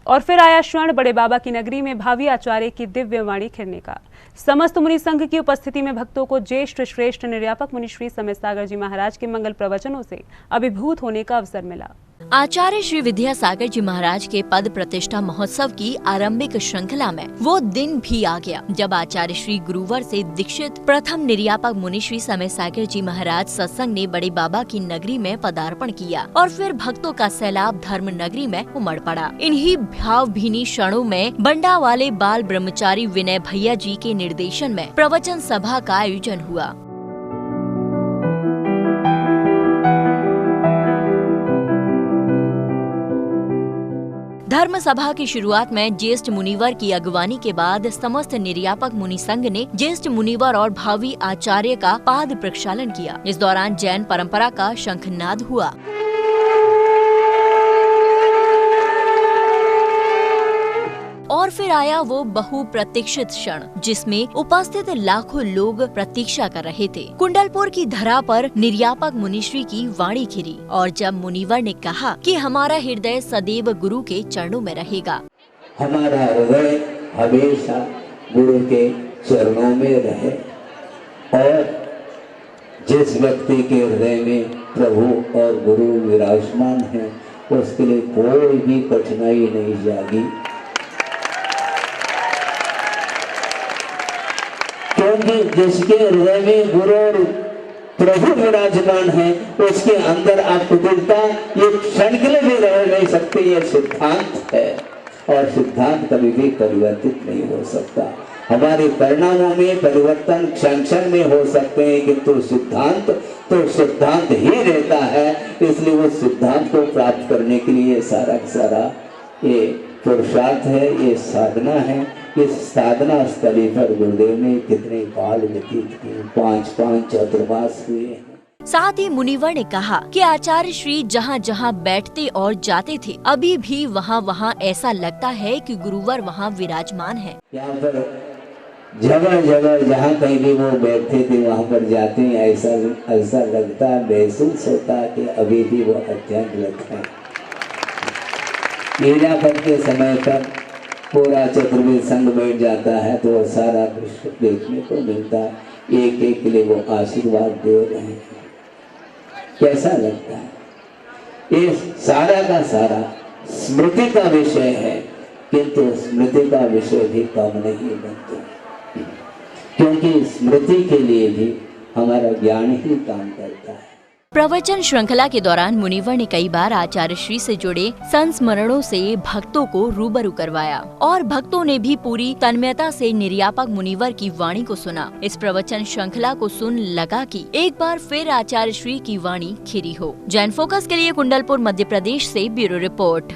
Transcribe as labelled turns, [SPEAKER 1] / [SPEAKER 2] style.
[SPEAKER 1] और फिर आया क्षण बड़े बाबा की नगरी में भावी आचार्य की दिव्य वाणी खिलने का। समस्त मुनि संघ की उपस्थिति में भक्तों को ज्येष्ठ श्रेष्ठ निर्यापक मुनि श्री समय सागर जी महाराज के मंगल प्रवचनों से अभिभूत होने का अवसर मिला।
[SPEAKER 2] आचार्य श्री विद्यासागर जी महाराज के पद प्रतिष्ठा महोत्सव की आरंभिक श्रृंखला में वो दिन भी आ गया जब आचार्य श्री गुरुवर से दीक्षित प्रथम निर्यापक मुनि श्री समय सागर जी महाराज सत्संग ने बड़े बाबा की नगरी में पदार्पण किया और फिर भक्तों का सैलाब धर्म नगरी में उमड़ पड़ा। इन्हीं भावभीनी क्षणों में बंडा वाले बाल ब्रह्मचारी विनय भैया जी के निर्देशन में प्रवचन सभा का आयोजन हुआ। धर्म सभा की शुरुआत में ज्येष्ठ मुनिवर की अगवानी के बाद समस्त निर्यापक मुनि संघ ने ज्येष्ठ मुनिवर और भावी आचार्य का पाद प्रक्षालन किया। इस दौरान जैन परंपरा का शंखनाद हुआ। और फिर आया वो बहुप्रतीक्षित क्षण जिसमें उपस्थित लाखों लोग प्रतीक्षा कर रहे थे। कुंडलपुर की धरा पर निर्यापक मुनिश्री की वाणी खिली और जब मुनिवर ने कहा कि हमारा हृदय सदैव गुरु के चरणों में रहेगा।
[SPEAKER 3] हमारा हृदय हमेशा गुरु के चरणों में रहे और जिस व्यक्ति के हृदय में प्रभु और गुरु विराजमान है उसके लिए कोई भी कठिनाई नहीं जागी, क्योंकि जिसके हृदय में गुरु और प्रभु विराजमान है उसके अंदर अकुटिलता ये क्षण के लिए भी रह नहीं सकती। ये सिद्धांत है और सिद्धांत कभी भी परिवर्तित नहीं हो सकता। हमारे परिणामों में परिवर्तन क्षण क्षण में हो सकते हैं किंतु सिद्धांत तो सिद्धांत ही रहता है। इसलिए वो सिद्धांत को प्राप्त करने के लिए सारा सारा ये पुरुषार्थ है, ये साधना है। इस साधना स्थली पर गुरुदेव ने कितने काल व्यतीत किए, 5 चतुर्मास हुए हैं।
[SPEAKER 2] साथ ही मुनिवर ने कहा कि आचार्य श्री जहाँ जहाँ बैठते और जाते थे अभी भी वहाँ ऐसा लगता है कि गुरुवर वहाँ विराजमान है।
[SPEAKER 3] यहाँ पर जगह जगह जहाँ कहीं भी वो बैठते थे वहाँ पर जाते हैं ऐसा लगता महसूस होता कि अभी भी वो अत्यंत लगता है। निर्यापक के समय पर पूरा चतुर्वेद संघ बैठ जाता है तो वो सारा विश्व देखने को मिलता है। एक एक के लिए वो आशीर्वाद दे रहे हैं, कैसा लगता है। ये सारा का सारा स्मृति का विषय है किंतु स्मृति का विषय भी कम नहीं बनता, क्योंकि स्मृति के लिए भी हमारा ज्ञान ही काम करता है।
[SPEAKER 2] प्रवचन श्रृंखला के दौरान मुनिवर ने कई बार आचार्य श्री से जुड़े संस्मरणों से भक्तों को रूबरू करवाया और भक्तों ने भी पूरी तन्मयता से निर्यापक मुनिवर की वाणी को सुना। इस प्रवचन श्रृंखला को सुन लगा कि एक बार फिर आचार्य श्री की वाणी खिली हो। जैन फोकस के लिए कुंडलपुर मध्य प्रदेश से ब्यूरो रिपोर्ट।